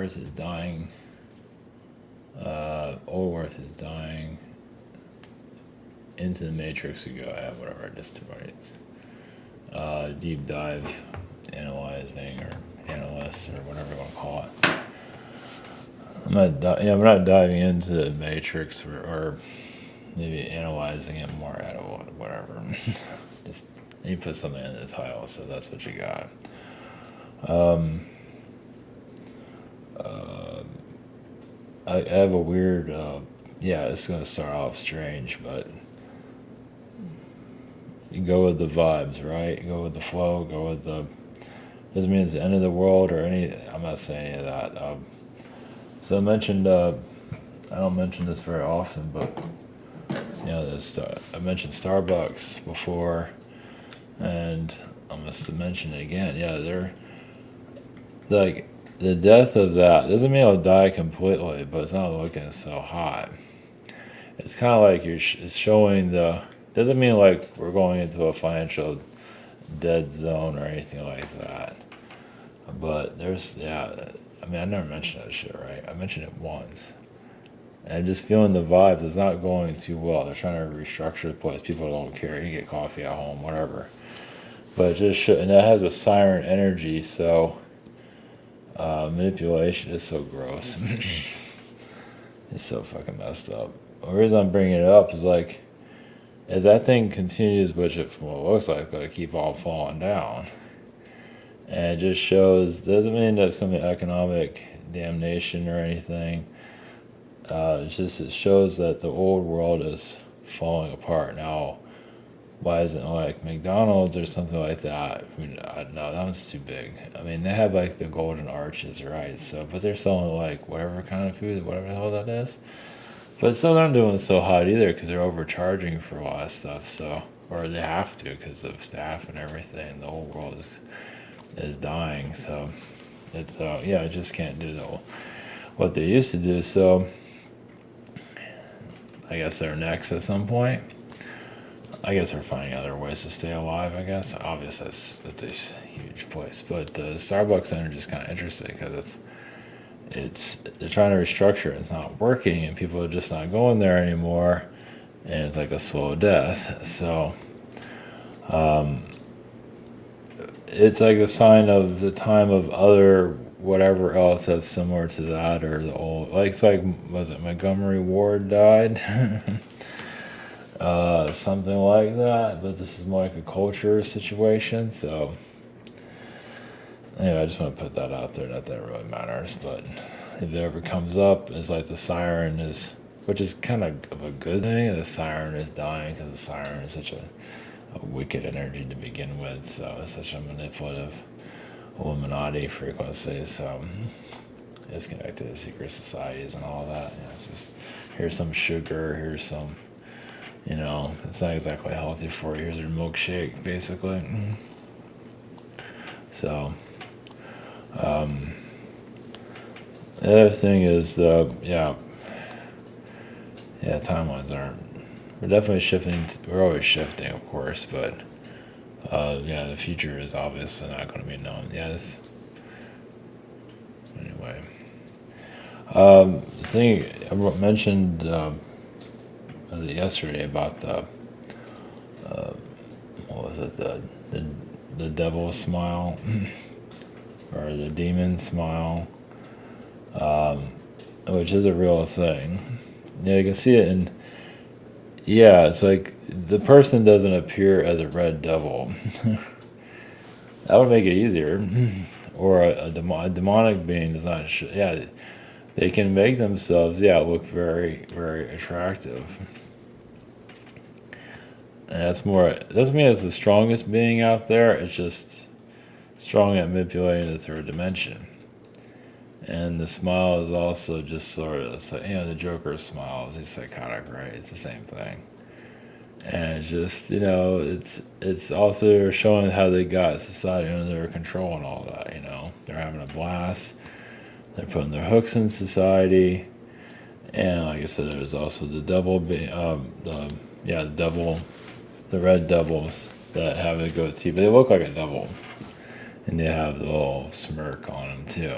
Earth is dying. Old Earth is dying. Into the Matrix we go. Whatever. Just deep dive, analyzing or analysts or whatever you want to call it. I'm not diving into the Matrix or maybe analyzing it more out of whatever. Just you put something in the title, so that's what you got. I have a weird. It's gonna start off strange, but you go with the vibes, right? You go with the flow. Go with the. Doesn't mean it's the end of the world or any. I'm not saying any of that. So I mentioned. I don't mention this very often, but I mentioned Starbucks before, and I'm gonna mention it again. Yeah, they're like the death of that doesn't mean it'll die completely, but it's not looking so hot. It's kind of like it's showing the. Doesn't mean like we're going into a financial dead zone or anything like that. But I mean, I never mentioned that shit, right? I mentioned it once. And just feeling the vibes, it's not going too well. They're trying to restructure the place. People don't care. You can get coffee at home, whatever. But it just and that has a siren energy, so manipulation is so gross. It's so fucking messed up. The reason I'm bringing it up is like, if that thing continues, which it from what it looks like, it's going to keep all falling down. And it just shows, doesn't mean that's going to be economic damnation or anything. It shows that the old world is falling apart. Now, why isn't it like McDonald's or something like that? I mean, no, that one's too big. I mean, they have like the golden arches, right? So, but they're selling like whatever kind of food, whatever the hell that is. But still, they're not doing so hot either because they're overcharging for a lot of stuff. So, or they have to because of staff and everything. The whole world is dying. So, it's I just can't do what they used to do. So, I guess they're next at some point. I guess they're finding other ways to stay alive. I guess obviously that's a huge place, but Starbucks energy is kind of interesting because they're trying to restructure it. It's not working, and people are just not going there anymore, and it's like a slow death. So, it's like a sign of the time of other whatever else that's similar to that or the old. Like it's like was it Montgomery Ward died? Something like that, but this is more like a culture situation. So, anyway, I just want to put that out there. Not that it really matters, but if it ever comes up, it's like the siren is, which is kind of a good thing. The siren is dying because the siren is such a wicked energy to begin with. So it's such a manipulative Illuminati frequency. So it's connected to secret societies and all that. It's just here's some sugar, here's some. It's not exactly healthy for you. Here's your milkshake, basically. So, the other thing is timelines aren't. We're definitely shifting. We're always shifting, of course, but the future is obviously not going to be known. Yes. Anyway, the thing I mentioned. Was it yesterday about the what was it the devil smile or the demon smile, which is a real thing. You can see it in it's like the person doesn't appear as a red devil. That would make it easier, or a demonic being does not. They can make themselves, look very, very attractive. And that's more, it doesn't mean it's the strongest being out there, it's just strong at manipulating the third dimension. And the smile is also just sort of, the Joker's smile is psychotic, right? It's the same thing. And it's just, it's also showing how they got society under their control and all that, They're having a blast. They're putting their hooks in society, and like I said, there's also the devil, the devil, the red devils that have a goatee, but they look like a devil, and they have the little smirk on them too.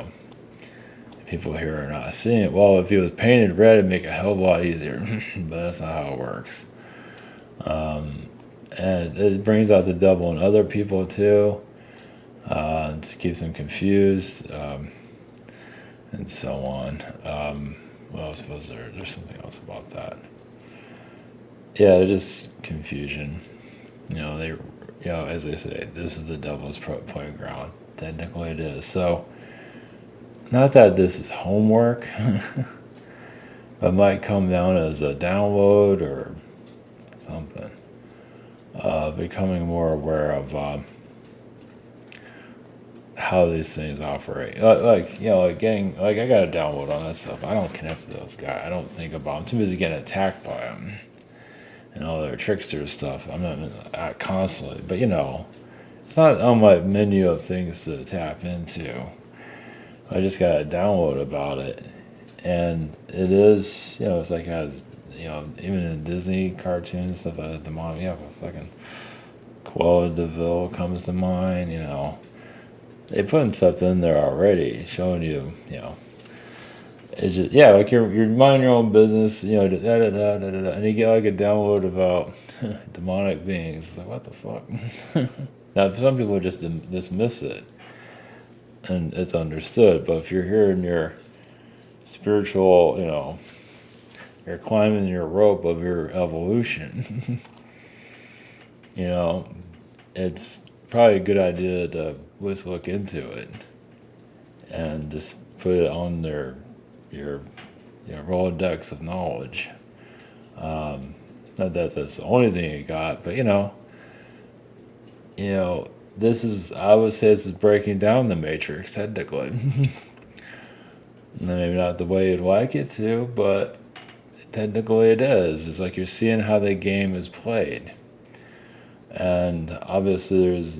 If people here are not seeing it. Well, if it was painted red, it'd make it a hell of a lot easier, but that's not how it works. And it brings out the devil in other people too. Just keeps them confused, and so on. What else was there? There's something else about that. Yeah, just confusion. As they say, this is the devil's playground. Technically, it is. So, not that this is homework, but might come down as a download or something. Becoming more aware of how these things operate. Getting I got a download on that stuff. I don't connect to those guys. I don't think about them. I'm too busy getting attacked by them and all their trickster stuff. I'm not constantly, but it's not on my menu of things to tap into. I just got a download about it, and it is it's like it has even in Disney cartoons stuff. The mom, fucking Cruella de Vil comes to mind. They putting stuff in there already, showing you it's just like you're minding your own business, and you get like a download about demonic beings. It's like, what the fuck? Now, some people just dismiss it, and it's understood. But if you're here in your spiritual, you're climbing your rope of your evolution, it's probably a good idea to let's look into it and just put it on your Rolodex of knowledge. Not that that's the only thing you got, but this is, I would say, this is breaking down the Matrix technically. Maybe not the way you'd like it to, but technically it is. It's like you're seeing how the game is played. And obviously there's,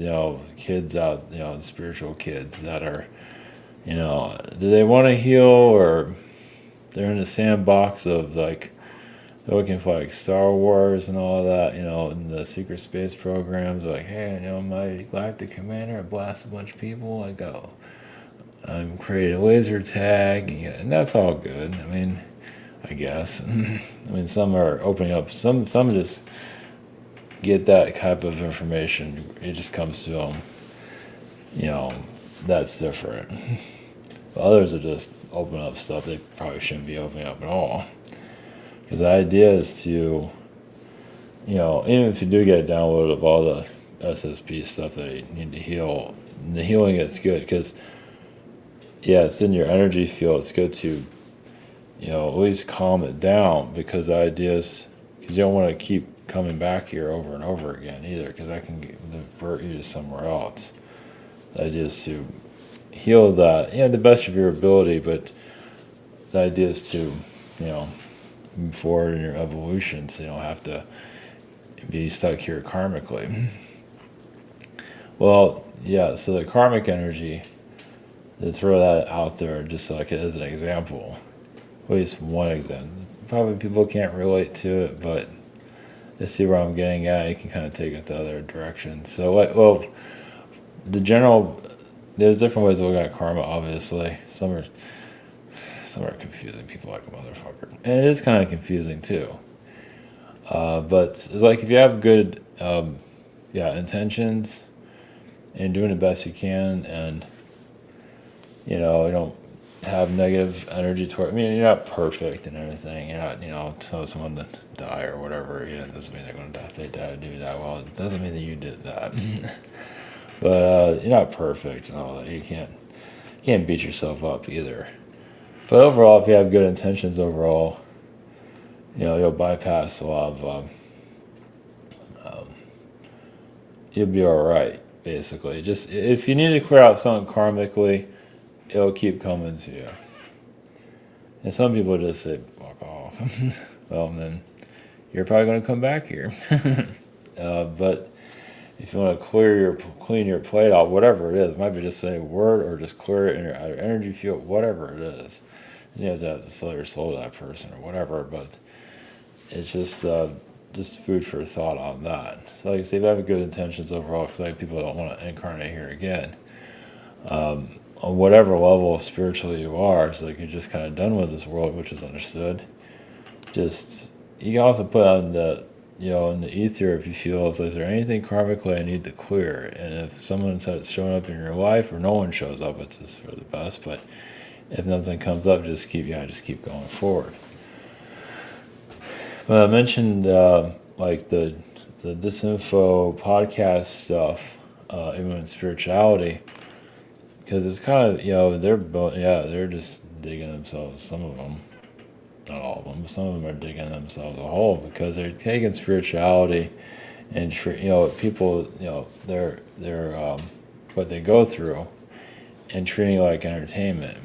kids out, spiritual kids that are, do they want to heal, or they're in the sandbox of like, they're looking for like Star Wars and all of that, in the secret space programs, like, hey, my galactic commander, I blast a bunch of people, I'm creating a laser tag, and that's all good. I mean, I guess. Some are opening up, some just get that type of information. It just comes to them. That's different. But others are just opening up stuff they probably shouldn't be opening up at all. Because the idea is to, even if you do get a download of all the SSP stuff that you need to heal, the healing is good because, it's in your energy field. It's good to, at least calm it down, because the idea is, because you don't want to keep coming back here over and over again either, because that can divert you to somewhere else. The idea is to heal that, the best of your ability, but the idea is to, move forward in your evolution, so you don't have to be stuck here karmically. Well, so the karmic energy, to throw that out there just like as an example, at least one example. Probably people can't relate to it, but to see where I'm getting at, you can kind of take it the other direction. So, there's different ways of looking at karma, obviously. Some are confusing people like a motherfucker. And it is kind of confusing too. But it's like if you have good intentions and doing the best you can, and you don't have negative energy toward, you're not perfect and everything. You're not, tell someone to die or whatever. It doesn't mean they're going to die. If they die, do that. Well, it doesn't mean that you did that. But you're not perfect and all that. You can't beat yourself up either. But overall, if you have good intentions overall, you'll bypass a lot of, you'll be all right, basically. Just, if you need to clear out something karmically, it'll keep coming to you. And some people just say, fuck off. Well, then you're probably going to come back here. But if you want to clean your plate out, whatever it is, it might be just saying a word, or just clear it in your energy field, whatever it is. You have to sell your soul to that person or whatever, but it's just food for thought on that. So like I say, if you have good intentions overall, because people don't want to incarnate here again, on whatever level spiritually you are, it's like you're just kind of done with this world, which is understood. Just you can also put on the in the ether if you feel it's like, is there anything karmically I need to clear? And if someone starts showing up in your life, or no one shows up, it's just for the best. But if nothing comes up, just keep going forward. But I mentioned like the disinfo podcast stuff, even in spirituality, because it's kind of they're just digging themselves. Some of them, not all of them, but some of them are digging themselves a hole because they're taking spirituality and people their what they go through and treating it like entertainment.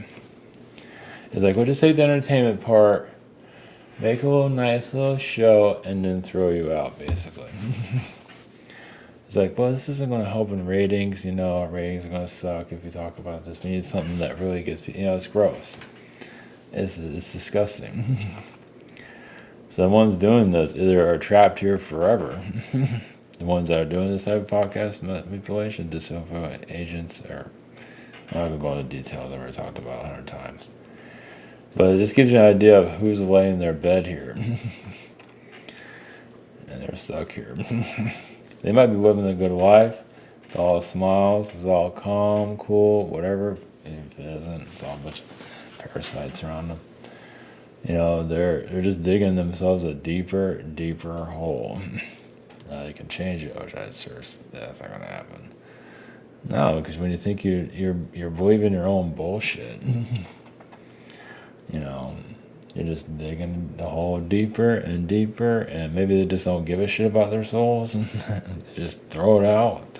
It's like, we'll just take the entertainment part, make a little nice little show, and then throw you out, basically. It's like, well, this isn't going to help in ratings. Our ratings are going to suck if we talk about this. We need something that really gets people, it's gross. It's disgusting. So the ones doing this either are trapped here forever. The ones that are doing this type of podcast manipulation, disinfo agents, are, I'm not going to go into details. I've already talked about 100 times. But it just gives you an idea of who's laying in their bed here. And they're stuck here. They might be living a good life. It's all smiles. It's all calm, cool, whatever. And if it isn't, it's all a bunch of parasites around them. They're just digging themselves a deeper hole. Now they can change it. That's not gonna happen. No, because when you think you're believing your own bullshit. You're just digging the hole deeper and deeper, and maybe they just don't give a shit about their souls. They just throw it out.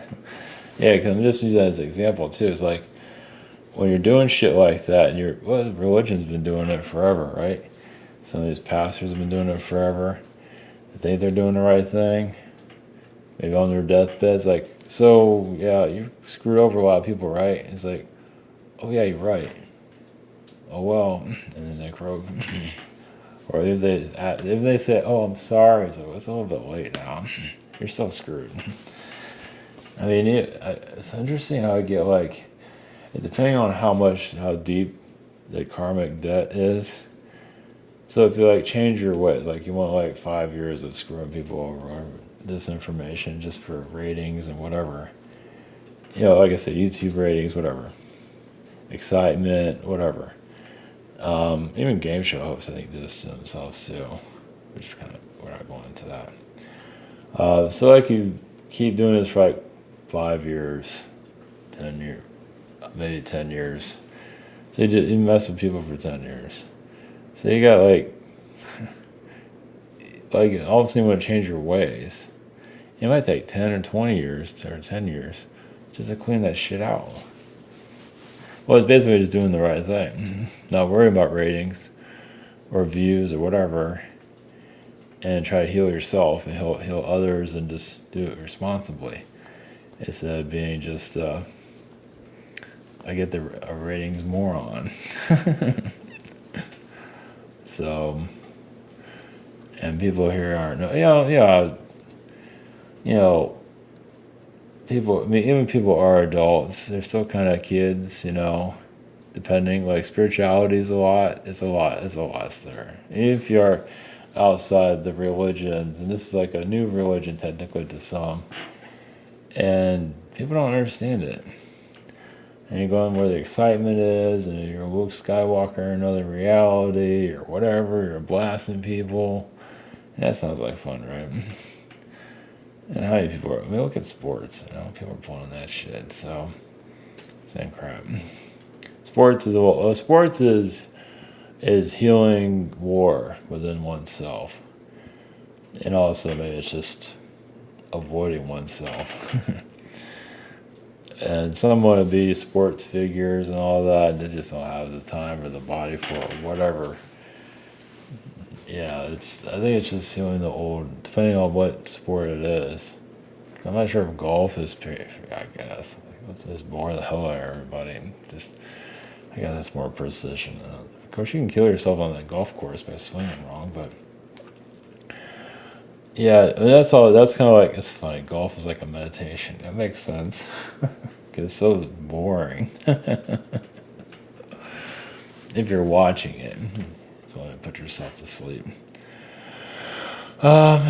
Yeah, because I'm just using that as an example too. It's like when you're doing shit like that, and religion's been doing it forever, right? Some of these pastors have been doing it forever. They think they're doing the right thing. Maybe on their deathbeds, like, so yeah, you screwed over a lot of people, right? It's like, oh yeah, you're right. Oh well, and then they croak. Or if they say, "Oh, I'm sorry," it's a little bit late now. You're still screwed. I mean, it's interesting how I get like, depending on how deep the karmic debt is. So if you like change your ways, like you want like 5 years of screwing people over, or disinformation just for ratings and whatever. Like I said, YouTube ratings, whatever, excitement, whatever. Even game show hosts, I think, do this to themselves too. We're not going into that. So like you keep doing this for like 5 years, 10 years, maybe 10 years. So you mess with people for 10 years. So you got like all of a sudden you want to change your ways. It might take 10 or 20 years or 10 years just to clean that shit out. Well, it's basically just doing the right thing. Not worry about ratings or views or whatever, and try to heal yourself and heal others and just do it responsibly. Instead of being just, I get the ratings moron. So, and people here aren't, people, I mean, even people are adults, they're still kind of kids, depending, like spirituality is it's a lot there. Even if you're outside the religions, and this is like a new religion technically to some, and people don't understand it. And you're going where the excitement is, and you're Luke Skywalker in another reality, or whatever, you're blasting people. That sounds like fun, right? And how many people are, I mean, look at sports, people are pulling that shit, so, same crap. Sports is healing war within oneself. And also maybe it's just avoiding oneself. And some want to be sports figures and all that, and they just don't have the time or the body for it, whatever. Yeah, I think it's just healing the old, depending on what sport it is. I'm not sure if golf is, I guess. It's more the hell out of everybody. I guess that's more precision. Of course, you can kill yourself on the golf course by swinging wrong, but yeah, that's all. That's kind of like, it's funny. Golf is like a meditation. That makes sense. because it's so boring. If you're watching it, it's when to put yourself to sleep. Um,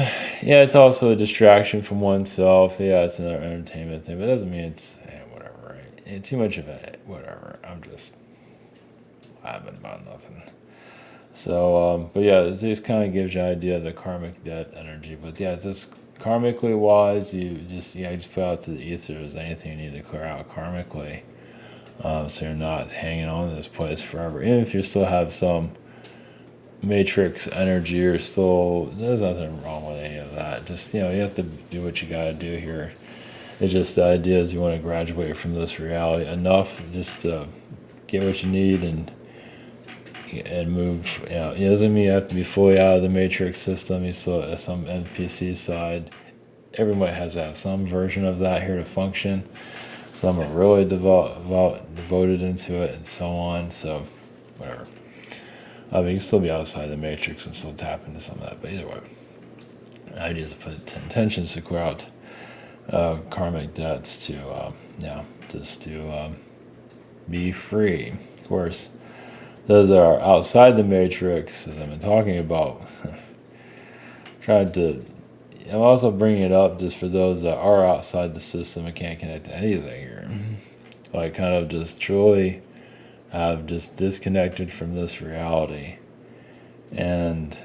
yeah, it's also a distraction from oneself. Yeah, it's another entertainment thing, but it doesn't mean it's whatever, right? Too much of it, whatever. I'm just laughing about nothing. So, but yeah, it just kind of gives you an idea of the karmic debt energy. But yeah, just karmically wise, you just put out to the ether. There's anything you need to clear out karmically, so you're not hanging on to this place forever. Even if you still have some matrix energy, or still, there's nothing wrong with any of that. Just you have to do what you gotta do here. It's just the idea is you want to graduate from this reality enough just to get what you need and move. It doesn't mean you have to be fully out of the matrix system. You still have some NPC side. Everybody has to have some version of that here to function. Some are really devoted into it, and so on. So, whatever. You can still be outside the matrix and still tap into some of that. But either way, the idea is to put intentions to clear out karmic debts to, just to be free. Of course, those are outside the matrix that I've been talking about. Trying to, I'm also bringing it up just for those that are outside the system and can't connect to anything here. Like, kind of just truly have just disconnected from this reality. And,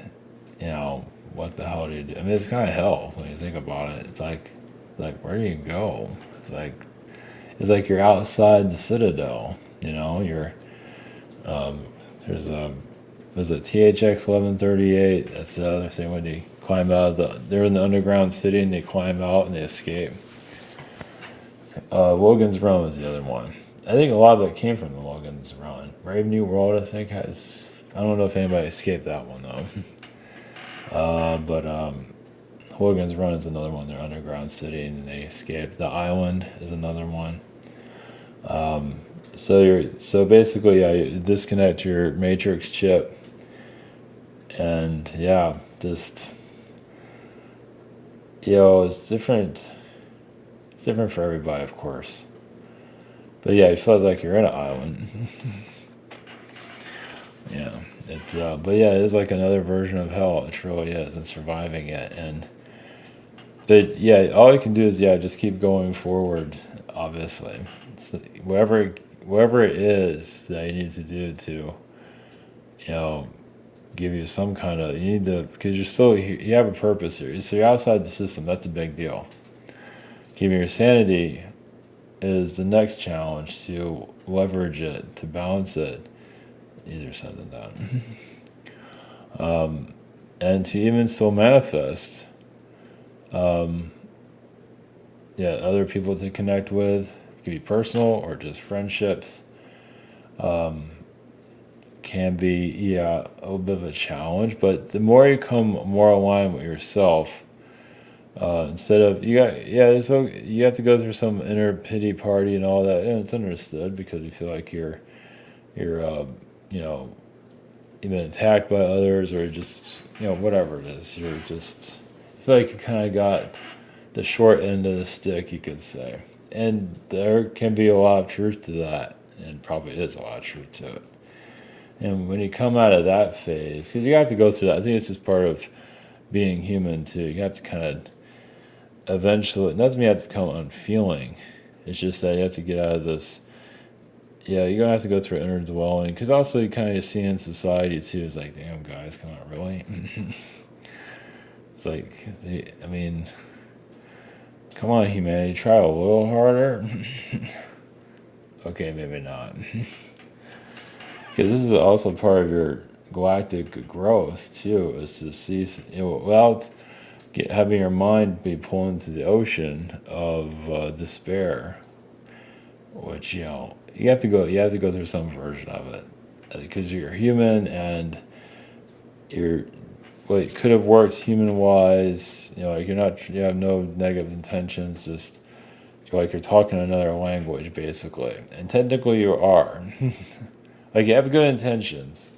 what the hell do you do? I mean, it's kind of hell when you think about it. It's like where do you go? It's like you're outside the citadel. You're there's a THX 1138. That's the other thing when you climb out they're in the underground city and they climb out and they escape. Logan's Run was the other one. I think a lot of it came from the Logan's Run. Brave New World, I think, has. I don't know if anybody escaped that one though. But Logan's Run is another one. They're underground city and they escape. The Island is another one. So basically, you disconnect your matrix chip, and just it's different. It's different for everybody, of course. But yeah, it feels like you're in an island. It's but yeah, it is like another version of hell. It really is, and surviving it. But yeah, all you can do is just keep going forward. Obviously, it's whatever it is that you need to do to, give you some kind of, you need to, because you have a purpose here. So you're outside the system. That's a big deal. Keeping your sanity is the next challenge, to leverage it, to balance it. Easier said than done. And to even still manifest, other people to connect with. It could be personal or just friendships. Can be a little bit of a challenge, but the more you come more aligned with yourself, instead of so you have to go through some inner pity party and all that, and it's understood because you feel like you're you've been attacked by others, or just whatever it is, you feel like you kind of got the short end of the stick, you could say. And there can be a lot of truth to that, and probably is a lot of truth to it. And when you come out of that phase, because you have to go through that, I think it's just part of being human too. You have to kind of eventually, it doesn't mean you have to become unfeeling. It's just that you have to get out of this. Yeah, you're gonna have to go through inner dwelling, because also you kind of see in society too. It's like, damn, guys, come on, really? It's like, I mean, come on, humanity, try a little harder. Okay, maybe not. Because this is also part of your galactic growth too, is to see, without having your mind be pulled into the ocean of despair, which you have to go through some version of it, because you're human, and it could have worked human wise. You have no negative intentions, just you're talking another language basically, and technically you are. Like, you have good intentions,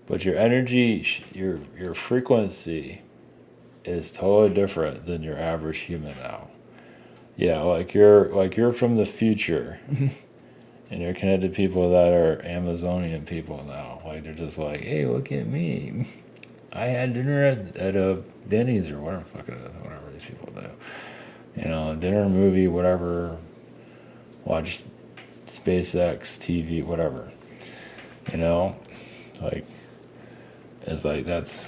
but your energy, your frequency is totally different than your average human now. Yeah, like you're from the future, and you're connected to people that are Amazonian people now. Like they're just like, hey, look at me. I had dinner at a Denny's or whatever the fuck it is, whatever these people do. Dinner, movie, whatever. Watch SpaceX TV, whatever. You know, like it's like that's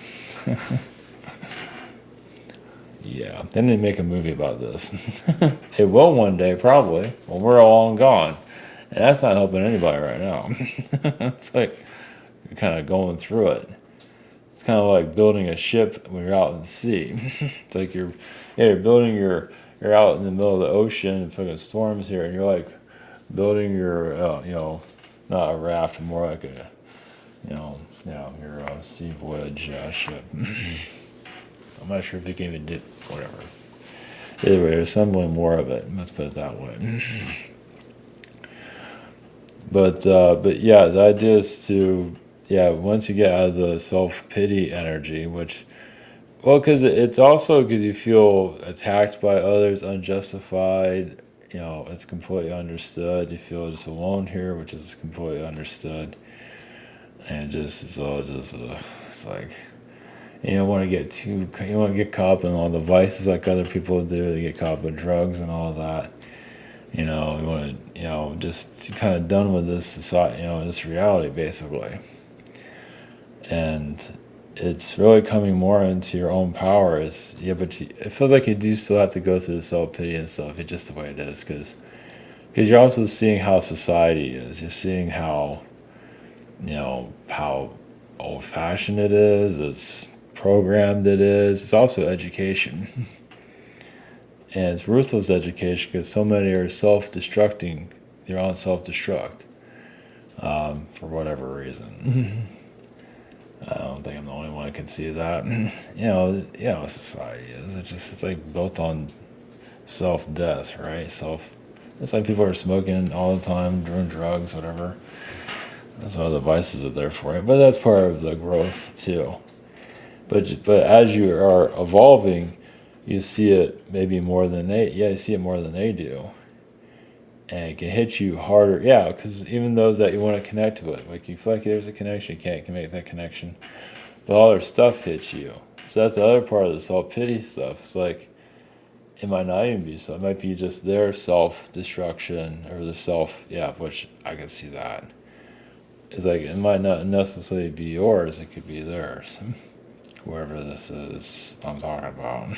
yeah. Then they make a movie about this. It will one day, probably, when we're all long gone, and that's not helping anybody right now. It's like you're kind of going through it. It's kind of like building a ship when you're out in the sea. It's like you're out in the middle of the ocean and fucking storms here, and you're like building your, not a raft, more like a, your sea voyage ship. I'm not sure if they can even do whatever. Either way, there's something more of it. Let's put it that way. But yeah, the idea is to, yeah, once you get out of the self pity energy, which, well, because it's also because you feel attacked by others, unjustified. It's completely understood. You feel just alone here, which is completely understood, and just it's all just it's like you don't want to get too, you don't want to get caught up in all the vices like other people do. They get caught up with drugs and all that. You want to, just kind of done with this society, this reality basically. And it's really coming more into your own power. It feels like you do still have to go through the self pity and stuff. It's just the way it is, because you're also seeing how society is. You're seeing how old fashioned it is. It's programmed it is. It's also education, and it's ruthless education because so many are self destructing. They're on self destruct for whatever reason. I don't think I'm the only one who can see that. Society is. It's like built on self death, right? That's why people are smoking all the time, doing drugs, whatever. That's why the vices are there for it. But that's part of the growth too. But as you are evolving, you see it maybe more than they. Yeah, you see it more than they do, and it can hit you harder. Yeah, because even those that you want to connect with, like you feel like there's a connection, you can't make that connection. But all their stuff hits you. So that's the other part of the self pity stuff. It's like it might not even be so. It might be just their self destruction or the self. Yeah, which I can see that. It's like it might not necessarily be yours. It could be theirs. Whoever this is, I'm talking about.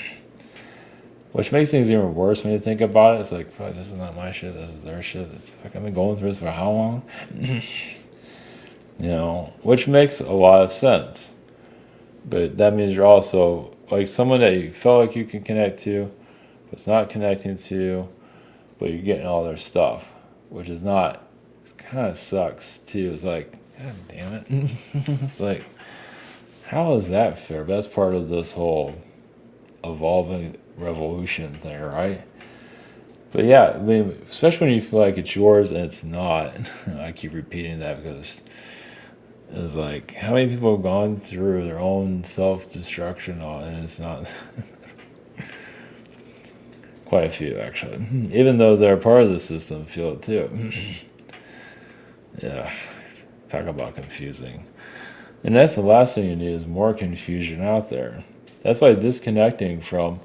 Which makes things even worse when you think about it. It's like, fuck, this is not my shit. This is their shit. It's like I've been going through this for how long? Which makes a lot of sense. But that means you're also like someone that you felt like you can connect to, but it's not connecting to, but you're getting all their stuff, which is not. It kind of sucks too. It's like, God damn it. It's like, how is that fair? But that's part of this whole evolving revolution thing, right? But yeah, I mean, especially when you feel like it's yours and it's not. I keep repeating that because it's like how many people have gone through their own self-destruction and it's not quite a few actually. Even those that are part of the system feel it too. Yeah, talk about confusing. And that's the last thing you need is more confusion out there. That's why disconnecting from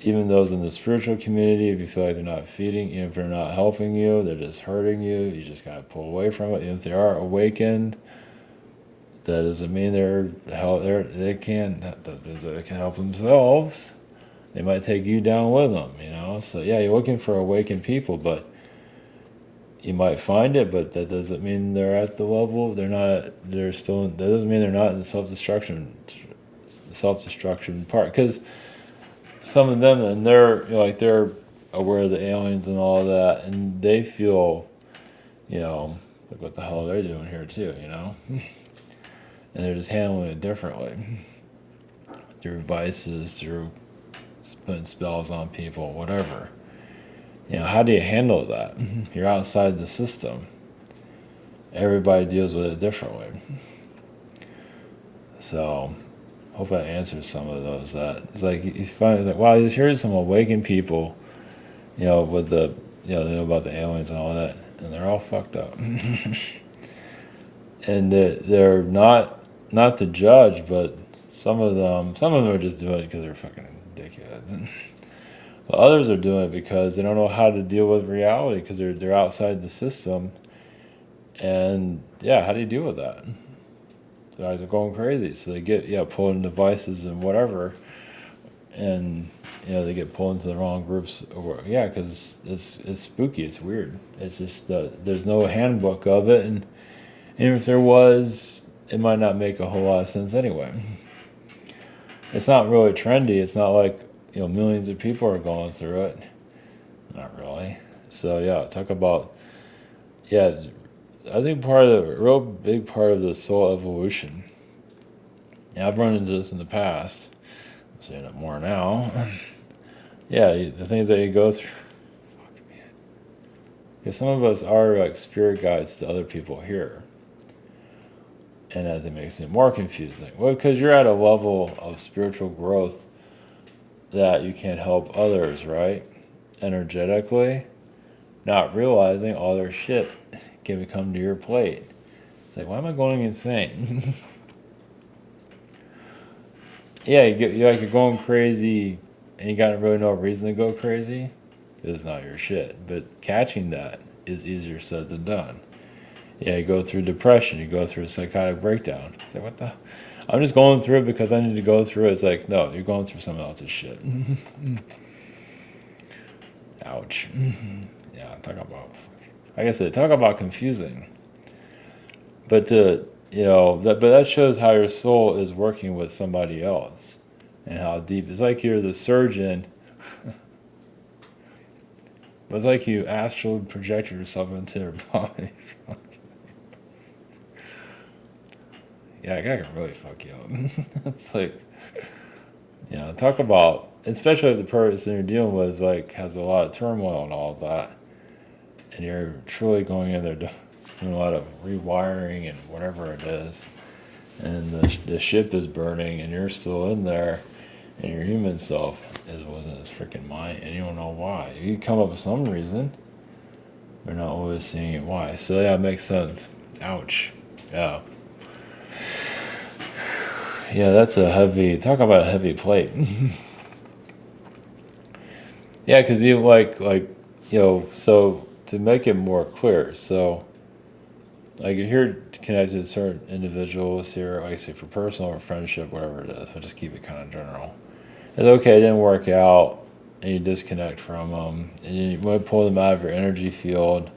even those in the spiritual community, if you feel like they're not feeding, even if they're not helping you, they're just hurting you, you just kind of pull away from it. Even if they are awakened, that doesn't mean they can help themselves. They might take you down with them, So yeah, you're looking for awakened people, but you might find it, but that doesn't mean they're at the level. That doesn't mean they're not in the self-destruction part. Because some of them, and they're aware of the aliens and all that, and they feel, like what the hell are they doing here too, And they're just handling it differently. Through vices, through putting spells on people, whatever. How do you handle that? You're outside the system. Everybody deals with it differently. So, hope that answers some of those. That it's like you find it's like, wow, here's some awakened people with the, they know about the aliens and all that, and they're all fucked up. And they're not to judge, but some of them are just doing it because they're fucking dickheads. But others are doing it because they don't know how to deal with reality because they're outside the system. And yeah, how do you deal with that? They're going crazy, so they get pulled in devices and whatever, and they get pulled into the wrong groups. Or because it's spooky, it's weird. It's just there's no handbook of it, and even if there was, it might not make a whole lot of sense anyway. It's not really trendy. It's not like millions of people are going through it. Not really. So yeah, talk about I think a real big part of the soul evolution. Yeah, I've run into this in the past. I'm saying it more now. Yeah, the things that you go through. Fuck, man. Because some of us are like spirit guides to other people here. And that makes it more confusing. Well, because you're at a level of spiritual growth that you can't help others, right? Energetically, not realizing all their shit can come to your plate. It's like, why am I going insane? Yeah, you're going crazy, and you got really no reason to go crazy. It's not your shit. But catching that is easier said than done. Yeah, you go through depression, you go through a psychotic breakdown. It's like, what the? I'm just going through it because I need to go through it. It's like, no, you're going through someone else's shit. Ouch. Yeah, like I said, talk about confusing. But that shows how your soul is working with somebody else, and how deep. It's like you're the surgeon. It's like you astral project yourself into their body. Yeah, that can really fuck you up. It's like, talk about, especially if the person you're dealing with has a lot of turmoil and all of that, and you're truly going in there doing a lot of rewiring and whatever it is, and the ship is burning, and you're still in there, and your human self wasn't his freaking mind, and you don't know why. You come up with some reason, you're not always seeing it why. So yeah, it makes sense. Ouch. Yeah. Yeah, that's talk about a heavy plate. Yeah, because you so to make it more clear, so like you're here connected to certain individuals here, like I say, for personal or friendship, whatever it is, we'll just keep it kind of general. It's okay, it didn't work out, and you disconnect from them, and you might pull them out of your energy field,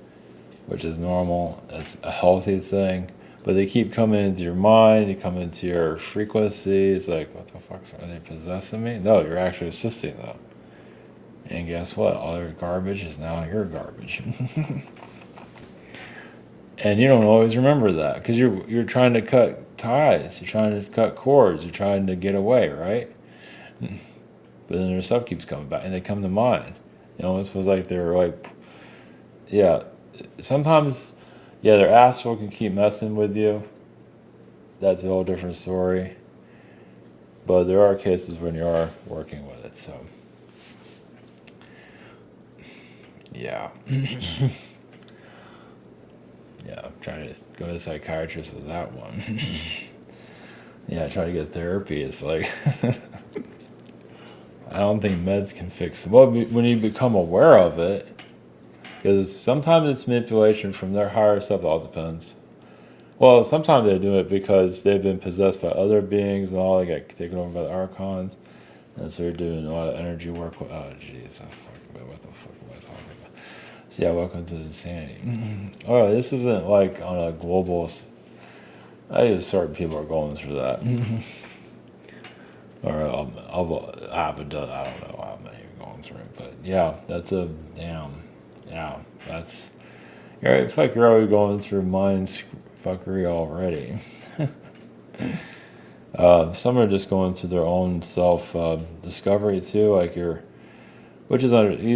which is normal, it's a healthy thing. But they keep coming into your mind, you come into your frequency. It's like, what the fuck, are they possessing me? No, you're actually assisting them. And guess what? All their garbage is now your garbage. And you don't always remember that because you're trying to cut ties, you're trying to cut cords, you're trying to get away, right? But then their stuff keeps coming back, and they come to mind. It almost feels like they're like, yeah. Sometimes, yeah, their astral can keep messing with you. That's a whole different story. But there are cases when you are working with it, so. Yeah. Yeah, I'm trying to go to a psychiatrist with that one. Yeah, try to get therapy. It's like, I don't think meds can fix it. Well, when you become aware of it, because sometimes it's manipulation from their higher self, it all depends. Well, sometimes they do it because they've been possessed by other beings and all, they get taken over by the archons, and so they're doing a lot of energy work with, oh jeez, what the fuck am I talking about? So yeah, welcome to Insanity. Alright, this isn't like on a global, I just certain people are going through that. Or I don't know how many are going through it, but yeah, that's a damn, yeah, that's, I feel like you're already going through mind fuckery already. Some are just going through their own self discovery too, like you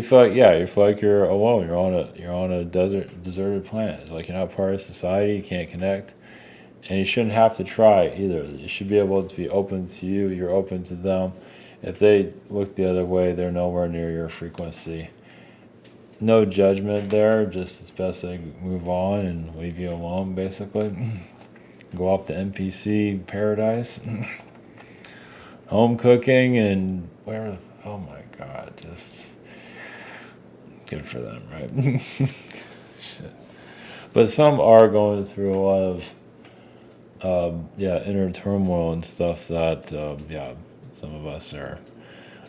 feel like you're alone. You're on a deserted planet. It's like you're not part of society. You can't connect, and you shouldn't have to try either. You should be able to be open to you. You're open to them. If they look the other way, they're nowhere near your frequency, no judgment there. Just it's best they move on and leave you alone, basically. Go off to NPC paradise, home cooking, and whatever. Oh my God, just good for them, right? Shit. But some are going through a lot of inner turmoil and stuff that some of us are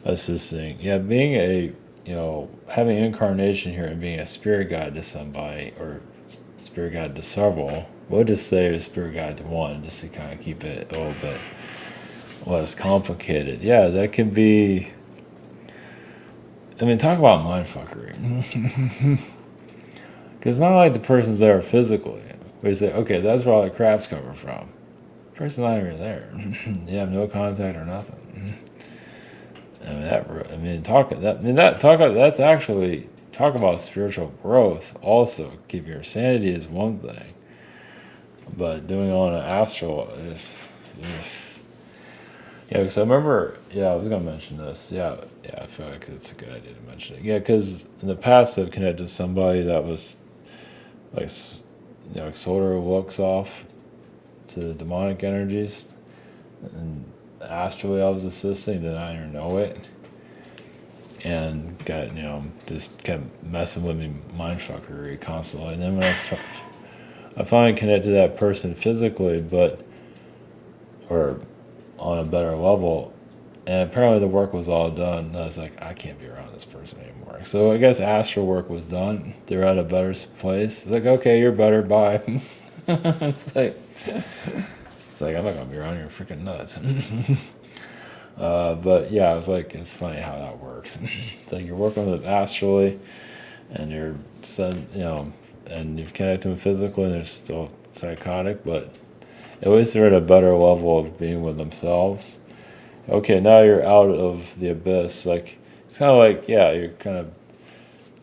assisting. Yeah, being a having incarnation here and being a spirit guide to somebody or spirit guide to several. We'll just say a spirit guide to one, just to kind of keep it a little bit less complicated. Yeah, that can be. I mean, talk about mindfuckery. Because it's not like the person's there physically. We say, okay, that's where all the crap's coming from. The person's not even there. You have no contact or nothing. That's actually talk about spiritual growth. Also, keep your sanity is one thing, but doing it on an astral is. Yeah, because I remember, I was going to mention this. I feel like it's a good idea to mention it. Yeah, because in the past I've connected to somebody that was like, like solar looks off to demonic energies, and astrally I was assisting, did not even know it, and got just kept messing with me, mindfuckery constantly. And then when I finally connected to that person physically, or on a better level, and apparently the work was all done. And I was like, I can't be around this person anymore. So I guess astral work was done. They're at a better place. It's like, okay, you're better. Bye. it's like I'm not gonna be around. You're freaking nuts. But yeah, it's like it's funny how that works. It's like you're working with it astrally, and and you've connected them physically, and they're still psychotic, but at least they're at a better level of being with themselves. Okay, now you're out of the abyss. Like it's kind of like you're kind of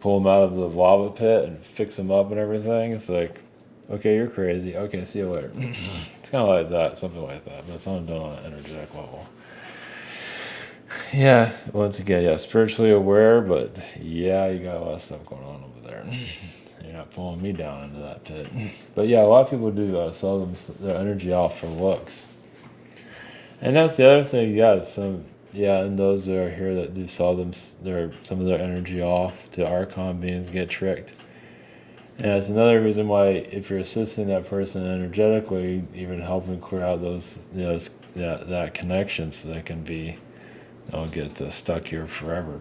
pull them out of the lava pit and fix them up and everything. It's like, okay, you're crazy. Okay, see you later. It's kind of like that, something like that, but something done on an energetic level. Yeah, once again, spiritually aware, but you got a lot of stuff going on over there. You're not pulling me down into that pit. But a lot of people do sell their energy off for looks. And that's the other thing, and those that are here that do sell some of their energy off to Archon beings get tricked. And that's another reason why, if you're assisting that person energetically, even helping clear out those, that connection, so they can be, don't get stuck here forever.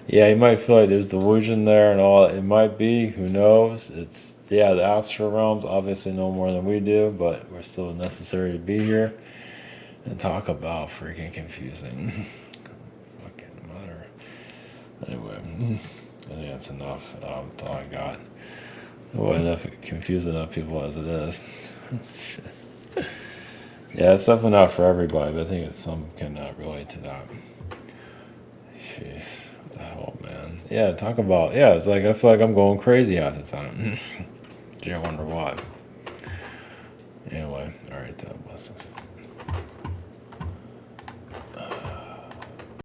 Yeah, you might feel like there's delusion there and all. It might be, who knows? It's the astral realms obviously know more than we do, but we're still necessary to be here and talk about freaking confusing. Fucking mother. Anyway, I think that's enough. That's all I got. Enough confuse enough people as it is. Shit. It's definitely not for everybody, but I think some can relate to that. Jeez. What the hell, man? Talk about, it's like I feel like I'm going crazy half the time. Gee, I wonder why. Anyway, alright, blessings.